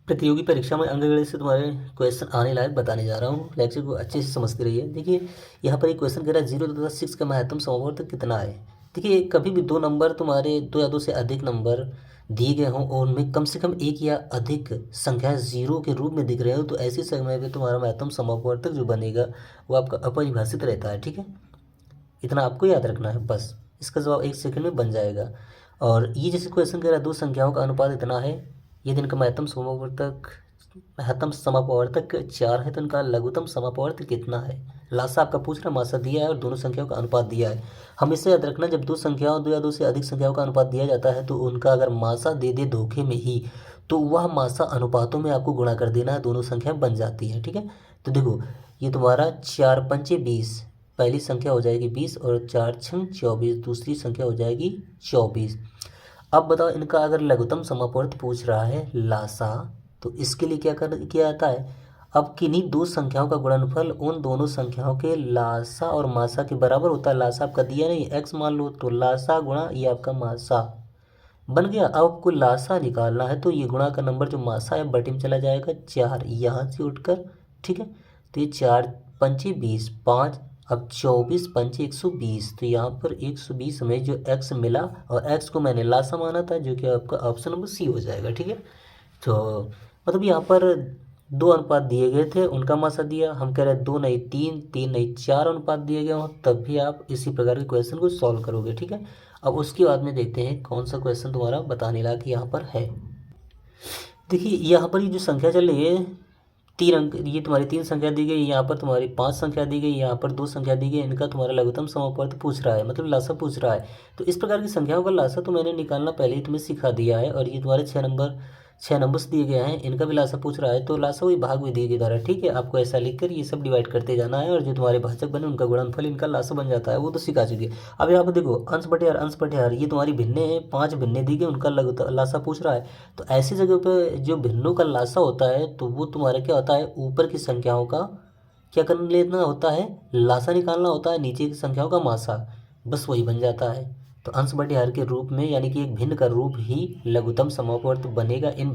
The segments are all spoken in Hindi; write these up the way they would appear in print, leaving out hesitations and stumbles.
प्रतियोगी परीक्षा में अंकगणित से तुम्हारे क्वेश्चन आने लायक बताने जा रहा हूँ। लेक्चर को अच्छे से समझते रहिए। देखिए यहाँ पर एक क्वेश्चन कह रहा है 0 तथा 6 का महत्तम समावर्त कितना है। देखिए कभी भी दो नंबर तुम्हारे दो या दो से अधिक नंबर दिए गए हों और उनमें कम से कम एक या अधिक संख्या जीरो के रूप में दिख रहे हो तो ऐसे समय पे तुम्हारा महत्तम समावर्तक जो बनेगा वो आपका अपरिभाषित रहता है। ठीक है, इतना आपको याद रखना है बस। इसका जवाब 1 सेकंड में बन जाएगा। और ये जैसे क्वेश्चन कह रहा है दो संख्याओं का अनुपात इतना है, यदि इनका महत्तम समापवर्तक 4 है तो इनका लघुत्तम समापवर्तक कितना है। लासा आपका पूछ रहा, मासा दिया है और दोनों संख्याओं का अनुपात दिया है। हमेशा याद रखना जब दो या दो से अधिक संख्याओं का अनुपात दिया जाता है तो उनका अगर मासा दे दे धोखे में ही तो वह मासा अनुपातों में आपको गुणा कर देना है, दोनों संख्या बन जाती है। ठीक है, तो देखो ये तुम्हारा 4 पंचे 20 पहली संख्या हो जाएगी 20 और 4 छंग 24 दूसरी संख्या हो जाएगी 24। अब बताओ इनका अगर लघुत्तम समापवर्त पूछ रहा है लासा तो इसके लिए किया जाता है। अब किन्हीं दो संख्याओं का गुणनफल उन दोनों संख्याओं के लासा और मासा के बराबर होता है। लासा आपका दिया नहीं x मान लो तो लासा गुणा ये आपका मासा बन गया। अब आपको लासा निकालना है तो ये गुणा का नंबर जो मासा है बटे में चला जाएगा 4 यहाँ से उठकर। ठीक है, तो ये 4 पंचे 20 5 अब 24 पंचे 120 तो यहाँ पर 120 में जो x मिला और x को मैंने लासा माना था जो कि आपका ऑप्शन नंबर सी हो जाएगा। ठीक है, तो मतलब यहाँ पर दो अनुपात दिए गए थे उनका मासा दिया, हम कह रहे हैं 2 नहीं 3 3 नहीं 4 अनुपात दिए गए हों तब भी आप इसी प्रकार के क्वेश्चन को सॉल्व करोगे। ठीक है, अब उसके बाद में देखते हैं कौन सा क्वेश्चन तुम्हारा बताने लायक यहाँ पर है। देखिए यहाँ पर ये जो संख्या चल रही है 3 अंक, ये तुम्हारी 3 संख्या दी गई, यहाँ पर तुम्हारी 5 संख्या दी गई, यहाँ पर 2 संख्या दी गई, इनका तुम्हारा लघुत्तम समापवर्त पूछ रहा है मतलब लासा पूछ रहा है। तो इस प्रकार की संख्याओं का लासा तो मैंने निकालना पहले ही तुम्हें सिखा दिया है। और ये तुम्हारे 6 नंबर्स दिए गए हैं, इनका भी लासा पूछ रहा है तो लासा वही भाग विधि के द्वारा। ठीक है, आपको ऐसा लिखकर ये सब डिवाइड करते जाना है और जो तुम्हारे भाजक बने उनका गुणनफल इनका लासा बन जाता है, वो तो सिखा चुके। अब यहाँ पर देखो अंश बटे हर ये तुम्हारी भिन्ने हैं, 5 भिन्ने दी गई उनका लासा पूछ रहा है। तो ऐसी जगह पे जो भिन्नों का लासा होता है तो वो तुम्हारा क्या होता है, ऊपर की संख्याओं का क्या कर लेना होता है, लासा निकालना होता है, नीचे की संख्याओं का मासा, बस वही बन जाता है। तो अंश बटे हर के रूप में यानी कि एक भिन्न का रूप ही लघुत्तम समापवर्त बनेगा इन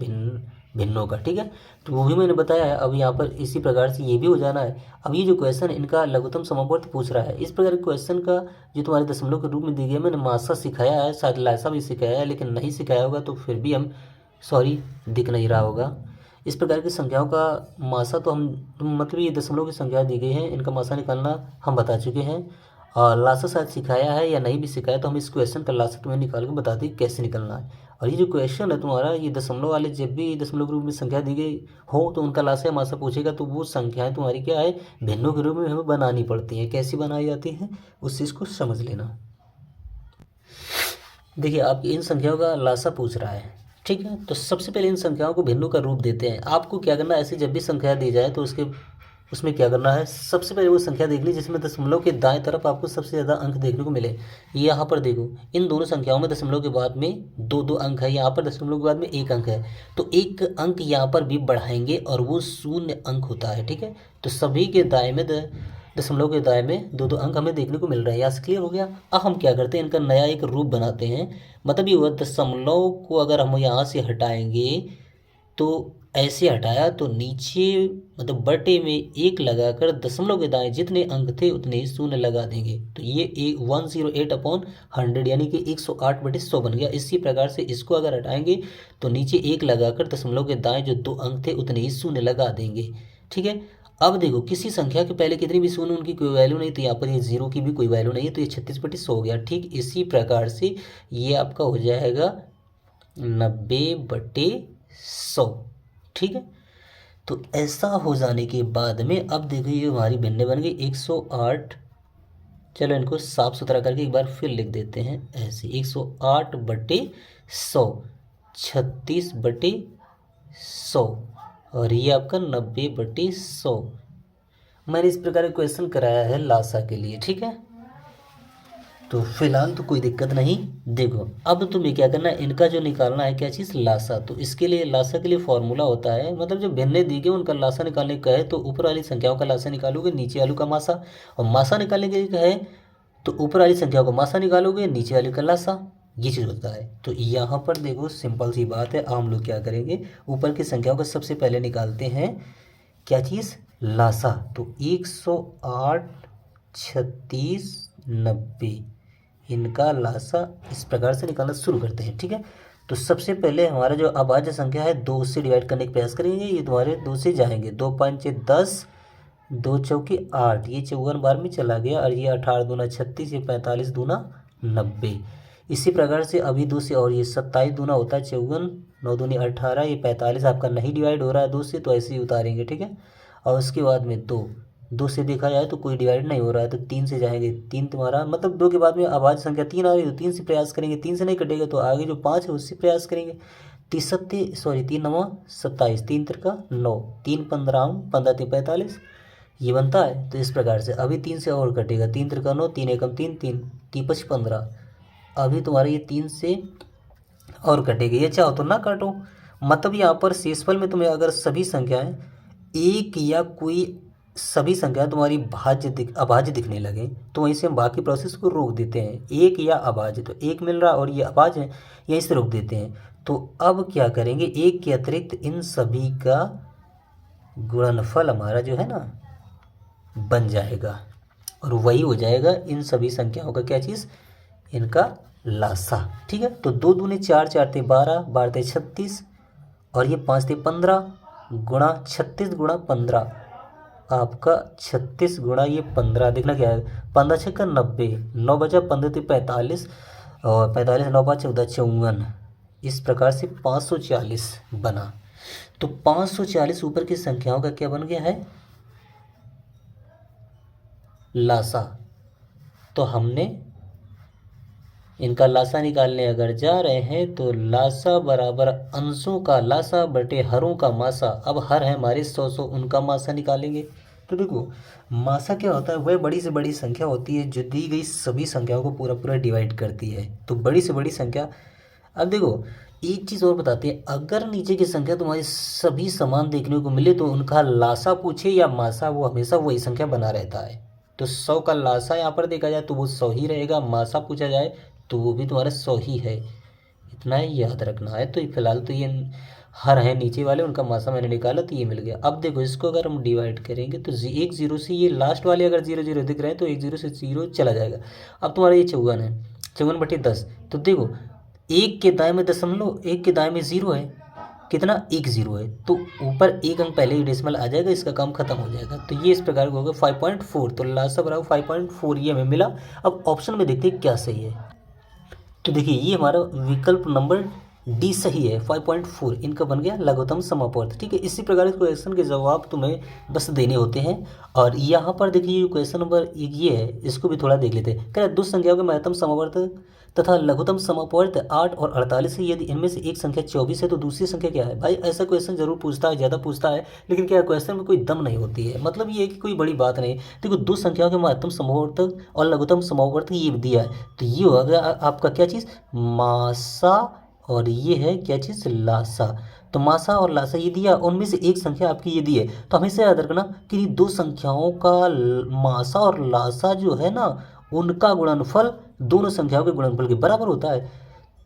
भिन्नों का। ठीक है, तो वो भी मैंने बताया है। अब यहाँ पर इसी प्रकार से ये भी हो जाना है। अब ये जो क्वेश्चन इनका लघुत्तम समापवर्त पूछ रहा है, इस प्रकार के क्वेश्चन का जो तुम्हारे दशमलव के रूप में दी गई मैंने मासा सिखाया है, शायद लासा भी सिखाया है, लेकिन नहीं सिखाया होगा तो फिर भी हम सॉरी दिख नहीं रहा होगा। इस प्रकार की संख्याओं का मासा तो हम मतलब ये दशमलव की संख्या दी गई है, इनका मासा निकालना हम बता चुके हैं। और लासा शायद सिखाया है या नहीं भी सिखाया तो हम इस क्वेश्चन का लासा तुम्हें निकाल के बता दें कैसे निकलना है। और ये जो क्वेश्चन है तुम्हारा ये दशमलव वाले, जब भी दशमलव के रूप में संख्या दी गई हो तो उनका लासा या मासा पूछेगा तो वो संख्याएं तुम्हारी क्या है, भिन्नों के रूप में हमें बनानी पड़ती हैं। कैसी बनाई जाती हैं उस चीज़ को समझ लेना। देखिए आप इन संख्याओं का लासा पूछ रहा है, ठीक है, तो सबसे पहले इन संख्याओं को भिन्नों का रूप देते हैं। आपको क्या करना है, ऐसे जब भी संख्या दी जाए तो उसमें क्या करना है, सबसे पहले वो संख्या देख ली जिसमें दशमलव के दाएं तरफ आपको सबसे ज़्यादा अंक देखने को मिले। यहाँ पर देखो इन दोनों संख्याओं में दशमलव के बाद में दो दो अंक है, यहाँ पर दशमलव के बाद में एक अंक है, तो एक अंक यहाँ पर भी बढ़ाएंगे और वो 0 अंक होता है। ठीक है, तो सभी के दाएं में दशमलव के दाएं में दो दो अंक हमें देखने को मिल रहे हैं। यहाँ से क्लियर हो गया। अब हम क्या करते हैं, इनका नया एक रूप बनाते हैं। मतलब ये हुआ दशमलव को अगर हम यहाँ से हटाएंगे तो ऐसे हटाया तो नीचे मतलब बटे में 1 लगाकर दशमलव के दाएं जितने अंक थे उतने ही 0 लगा देंगे तो ये 108/100 यानी कि 108/100 बन गया। इसी प्रकार से इसको अगर हटाएंगे तो नीचे 1 लगाकर दशमलव के दाएं जो 2 अंक थे उतने ही 0 लगा देंगे। ठीक है, अब देखो किसी संख्या के पहले कितनी भी 0 उनकी कोई वैल्यू नहीं, तो यहाँ पर ये 0 की भी कोई वैल्यू नहीं है तो ये 36/100 हो गया। ठीक इसी प्रकार से ये आपका हो जाएगा 90/100। ठीक है, तो ऐसा हो जाने के बाद में अब देखो ये हमारी भिन्ने बन गई 108। चलो इनको साफ सुथरा करके एक बार फिर लिख देते हैं ऐसे 108/100 36/100 और ये आपका 90/100। मैंने इस प्रकार का क्वेश्चन कराया है लासा के लिए। ठीक है, तो फिलहाल तो कोई दिक्कत नहीं। देखो अब तुम्हें क्या करना है, इनका जो निकालना है क्या चीज़, लासा। तो इसके लिए लासा के लिए फॉर्मूला होता है, मतलब जो भिन्ने दी गए उनका लासा निकालने का है तो ऊपर वाली संख्याओं का लासा निकालोगे, नीचे वालों का मासा। और मासा निकालने के लिए क्या है तो ऊपर वाली संख्याओं का मासा निकालोगे, नीचे वाली का लासा। ये चीज़ होता है। तो यहाँ पर देखो सिंपल सी बात है, हम लोग क्या करेंगे, ऊपर की संख्याओं को सबसे पहले निकालते हैं क्या चीज़, लासा। तो 108, 36, 90, इनका लासा इस प्रकार से निकालना शुरू करते हैं। ठीक है, तो सबसे पहले हमारा जो अभाज्य संख्या है 2 से डिवाइड करने का प्रयास करेंगे। ये तुम्हारे 2 से जाएंगे, 2 पंचे 10, 2 चौके 8, ये 54 बार में चला गया, और ये 18 दूना 36, ये 45 दूना 90। इसी प्रकार से अभी 2 से, और ये 27 दूना होता है 54, 9 दूनी 18, ये 45 आपका नहीं डिवाइड हो रहा है 2 से, तो ऐसे ही उतारेंगे। ठीक है, और उसके बाद में 2 से देखा जाए तो कोई डिवाइड नहीं हो रहा है, तो 3 से जाएंगे, 3 तुम्हारा मतलब 2 के बाद में अभाज्य संख्या 3 आ रही है, तो 3 से प्रयास करेंगे, 3 से नहीं कटेगा तो आगे जो 5 है उससे प्रयास करेंगे। 3 नवा 27, 3 तिरका 9, 3 15, 15 3 45, ये बनता है। तो इस प्रकार से अभी 3 से और कटेगा, 3 तिरका 9, 3 एकम 3, 3 3 5 15, अभी तुम्हारे ये 3 से और कटेगा। ये चाहो तो ना काटो, मतलब यहाँ पर शेषफल में तुम्हें अगर सभी संख्याएं एक या कोई सभी संख्याएं तुम्हारी अभाज्य दिखने लगे तो वहीं से हम बाकी प्रोसेस को रोक देते हैं। एक या अभाज्य, तो एक मिल रहा और ये अभाज्य है, यहीं से रोक देते हैं। तो अब क्या करेंगे, एक के अतिरिक्त इन सभी का गुणनफल हमारा जो है ना बन जाएगा, और वही हो जाएगा इन सभी संख्याओं का क्या चीज़, इनका लासा। ठीक है, तो 2 दूनी 4, 4 ते 12, 12 ते 36, और ये 5 ते 15 गुणा 36 गुणा 15, आपका 36 गुणा ये 15, देखना क्या है, 15 छक्का 90, 9 बचा, 15 ते 45, और 45 9 5 14 54, इस प्रकार से 540 बना। तो 540 ऊपर की संख्याओं का क्या बन गया है, लासा। तो हमने इनका लासा निकालने अगर जा रहे हैं तो लासा बराबर अंशों का लासा बटे हरों का मासा। अब हर है हमारे 100, उनका मासा निकालेंगे। तो देखो मासा क्या होता है, वह बड़ी से बड़ी संख्या होती है जो दी गई सभी संख्याओं को पूरा पूरा डिवाइड करती है। तो बड़ी से बड़ी संख्या, अब देखो एक चीज़ और बताते हैं, अगर नीचे की संख्या तुम्हारी सभी समान देखने को मिले तो उनका लासा पूछे या मासा, वो हमेशा वही संख्या बना रहता है। तो 100 का लासा यहाँ पर देखा जाए तो वो 100 ही रहेगा, मासा पूछा जाए तो वो भी तुम्हारा 100 ही है, इतना ही याद रखना है। तो फिलहाल तो ये हर है नीचे वाले, उनका मासा मैंने निकाला तो ये मिल गया। अब देखो इसको अगर हम डिवाइड करेंगे तो 1 0 से ये लास्ट वाले अगर 0 0 दिख रहे हैं तो 1 0 से 0 चला जाएगा। अब तुम्हारा ये 54 है, 54 बटे 10, तो देखो एक के दाएं में दशमलव, एक के दाएं में 0 है, कितना 1 0 है, तो ऊपर एक अंक पहले ही डेसिमल आ जाएगा, इसका काम खत्म हो जाएगा। तो ये इस प्रकार का होगा 5.4, तो लासा बराबर 5.4 ये हमें मिला। अब ऑप्शन में देखते हैं क्या सही है। तो देखिए ये हमारा विकल्प नंबर डी सही है, 5.4 इनका बन गया लघुत्तम समापवर्त। ठीक है, इसी प्रकार इस क्वेश्चन के जवाब तुम्हें बस देने होते हैं। और यहाँ पर देखिए क्वेश्चन नंबर एक ये है, इसको भी थोड़ा देख लेते हैं। कह रहा है दो संख्याओं के महत्तम समापवर्त तथा लघुत्तम समापवर्त 8 और 48 है, यदि इनमें से एक संख्या 24 है तो दूसरी संख्या क्या है। भाई ऐसा क्वेश्चन जरूर पूछता है, ज़्यादा पूछता है, लेकिन क्या क्वेश्चन में कोई दम नहीं होती है। मतलब ये है कि कोई बड़ी बात नहीं। देखो दो संख्याओं के महत्तम समापवर्त और लघुत्तम समापवर्त ये दिया है, तो ये होगा आपका क्या चीज़, मासा, और ये है क्या चीज़, लासा। तो मासा और लासा ये दिया, उनमें से एक संख्या आपकी ये दी है, तो हमेशा याद रखना कि दो संख्याओं का मासा और लासा जो है ना, उनका गुणनफल दोनों संख्याओं के गुणनफल के बराबर होता है।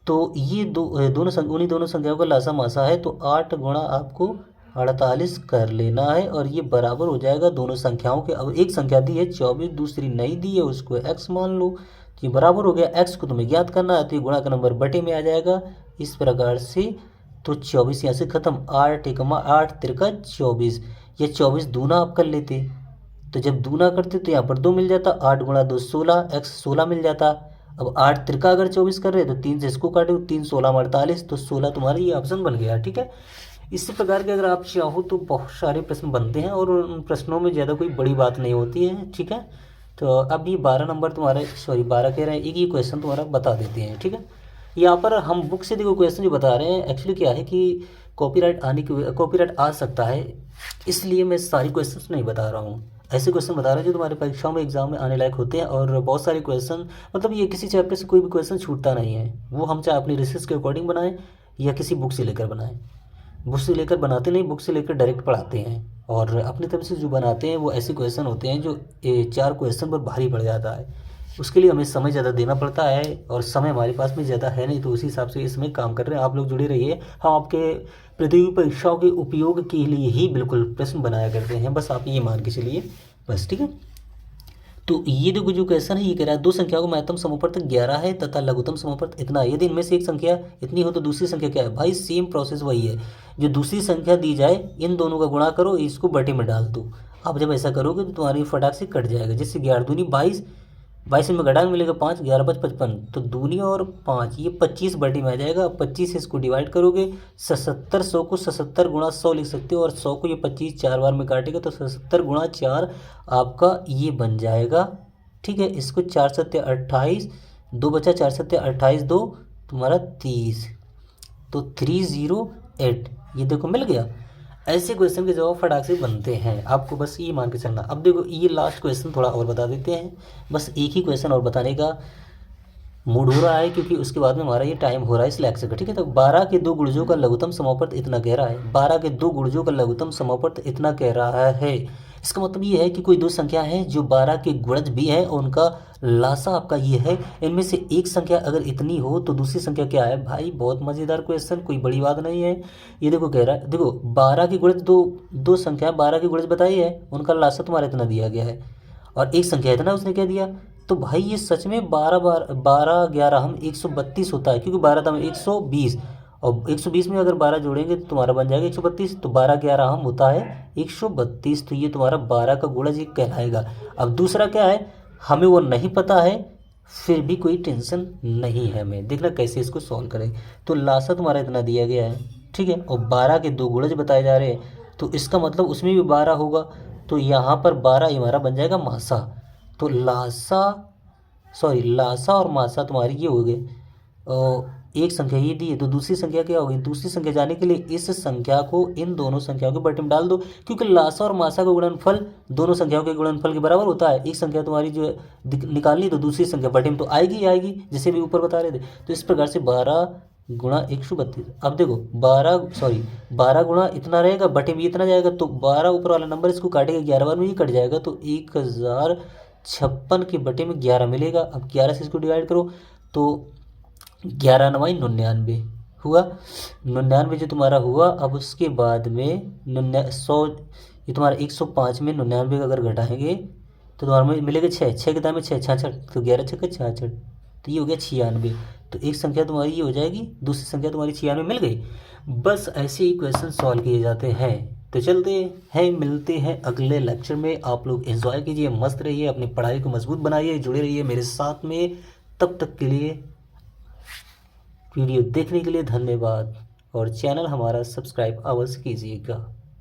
तो ये उन्हीं दोनों संख्याओं का लासा मासा है, तो 8 गुणा आपको 48 कर लेना है, और ये बराबर हो जाएगा दोनों संख्याओं के। अब एक संख्या दी है 24, दूसरी नहीं दी है, उसको x मान लो, तो ये बराबर हो गया। x को तुम्हें ज्ञात करना है, तो ये गुणा का नंबर बटे में आ जाएगा इस प्रकार से। तो 24 यहाँ से खत्म, 8 एकमा 8 तिरका 24, ये 24 दूना आप कर लेते, तो जब दूना करते तो यहाँ पर 2 मिल जाता, 8 गुणा 2 16, x 16 मिल जाता। अब 8 तिरका अगर 24 कर रहे तो 3 से इसको काटो, 3 16 48, तो 16 तुम्हारा ये ऑप्शन बन गया। ठीक है, इसी प्रकार के अगर आप चाहो तो बहुत सारे प्रश्न बनते हैं, और उन प्रश्नों में ज़्यादा कोई बड़ी बात नहीं होती है। ठीक है, तो अब ये 12 नंबर तुम्हारे, सॉरी 12 कह रहे हैं, एक ही क्वेश्चन तुम्हारा बता देते हैं। ठीक है, यहाँ पर हम बुक से देखो क्वेश्चन जो बता रहे हैं, एक्चुअली क्या है कि कॉपीराइट आ सकता है, इसलिए मैं सारी क्वेश्चन नहीं बता रहा हूँ। ऐसे क्वेश्चन बता रहे हैं जो तुम्हारे परीक्षाओं में एग्जाम में आने लायक होते हैं, और बहुत सारे क्वेश्चन, मतलब ये किसी चैप्टर से कोई भी क्वेश्चन छूटता नहीं है, वो हम चाहे अपनी रिसर्च के अकॉर्डिंग बनाएं या किसी बुक से लेकर बनाएं। बुक से लेकर बनाते नहीं, बुक से लेकर डायरेक्ट पढ़ाते हैं, और अपनी तरफ से जो बनाते हैं वो ऐसे क्वेश्चन होते हैं जो 4 क्वेश्चन पर भारी पड़ जाता है। उसके लिए हमें समय ज़्यादा देना पड़ता है और समय हमारे पास में ज़्यादा है नहीं, तो उसी हिसाब से इसमें काम कर रहे हैं। आप लोग जुड़े रहिए, हम आपके प्रतियोगी परीक्षाओं के उपयोग के लिए ही बिल्कुल प्रश्न बनाया करते हैं, बस आप ये मान के चलिए बस, ठीक है। तो ये देखो जो क्वेश्चन है ये कह रहा है दो संख्याओं का महत्तम समूहपवर्त 11 है तथा लघुत्तम समूहपवर्त इतना है। यदि इनमें से एक संख्या इतनी हो तो दूसरी संख्या क्या है? भाई सेम प्रोसेस वही है, जो दूसरी संख्या दी जाए इन दोनों का गुणा करो, इसको बटे में डाल दो। अब जब ऐसा करोगे तो तुम्हारी फटाक से कट जाएगा, जिससे 11 दूनी 22, 22 में घटाएंगे मिलेगा 5, 11 5 55, तो दूनी और 5 ये 25 बटे में आ जाएगा। 25 से इसको डिवाइड करोगे 77, 100 को 77 गुणा 100 लिख सकते हो, और 100 को ये 25 4 बार में काटेगा तो 77 गुणा 4 आपका ये बन जाएगा, ठीक है। इसको 4 सत्ते 28, 2 बचा, 4 सत्ते 28, 2 तुम्हारा 30, तो 308, ये देखो मिल गया। ऐसे क्वेश्चन के जवाब फटाक से बनते हैं, आपको बस ये मान के चलना। अब देखो ये लास्ट क्वेश्चन थोड़ा और बता देते हैं, बस एक ही क्वेश्चन और बताने का मूड हो रहा है, क्योंकि उसके बाद में हमारा ये टाइम हो रहा है इस लेक्चर का, ठीक है। तो 12 के दो गुणजों का लघुत्तम समूहपवर्त इतना कह रहा है, 12 के दो गुणजों का लघुत्तम समूहपवर्त इतना कह रहा है। इसका मतलब ये है कि कोई दो संख्या है जो 12 के गुणज भी हैं और उनका लासा आपका ये है। इनमें से एक संख्या अगर इतनी हो तो दूसरी संख्या क्या है? भाई बहुत मज़ेदार क्वेश्चन, कोई बड़ी बात नहीं है। ये देखो कह रहा है, देखो 12 के गुणज दो संख्या 12 के गुणज बताई है, उनका लासा तुम्हारा इतना दिया गया है, और एक संख्या इतना उसने कह दिया। तो भाई ये सच में 12 11 हम 132 होता है, क्योंकि 12 था 120, और 120 में अगर 12 जोड़ेंगे तो तुम्हारा बन जाएगा 132, तो 12 11 हम होता है 132, तो ये तुम्हारा 12 का गुणज ये कहलाएगा। अब दूसरा क्या है, हमें वो नहीं पता है, फिर भी कोई टेंशन नहीं है हमें, देखना कैसे इसको सॉल्व करें। तो लासा तुम्हारा इतना दिया गया है, ठीक है, और 12 के दो गुणज बताए जा रहे हैं, तो इसका मतलब उसमें भी 12 होगा, तो यहाँ पर 12 हमारा बन जाएगा मासा। तो लासा और मासा तुम्हारी ये हो गए, और एक संख्या ये दी है, तो दूसरी संख्या क्या होगी? दूसरी संख्या जाने के लिए इस संख्या को इन दोनों संख्याओं के बटे में डाल दो, क्योंकि लासा और मासा का गुणनफल दोनों संख्याओं के गुणनफल के बराबर होता है। एक संख्या तुम्हारी जो है निकालनी, तो दूसरी संख्या बटे में तो आएगी ही आएगी, जैसे भी ऊपर बता रहे थे। तो इस प्रकार से 12 गुणा 132, अब देखो 12 गुणा इतना रहेगा, बटे में इतना जाएगा, तो 12 ऊपर वाला नंबर इसको काटेगा 11 बार में ये कट जाएगा, तो 1056 के बटे में 11 मिलेगा। अब 11 से इसको डिवाइड करो तो 11 9 99 हुआ, 99 जो तुम्हारा हुआ। अब उसके बाद में 100, ये तुम्हारा 105 में 99 का अगर घटाएंगे तो तुम्हारा मिलेगा 6, 6 के दाम में 6 66, तो 11 6 66, तो ये हो गया 96। तो एक संख्या तुम्हारी ये हो जाएगी, दूसरी संख्या तुम्हारी 96 मिल गई। बस ऐसे ही क्वेश्चन सॉल्व किए जाते हैं। तो चलते हैं, मिलते हैं अगले लेक्चर में। आप लोग एंजॉय कीजिए, मस्त रहिए, अपनी पढ़ाई को मजबूत बनाइए, जुड़े रहिए मेरे साथ में। तब तक के लिए वीडियो देखने के लिए धन्यवाद, और चैनल हमारा सब्सक्राइब अवश्य कीजिएगा।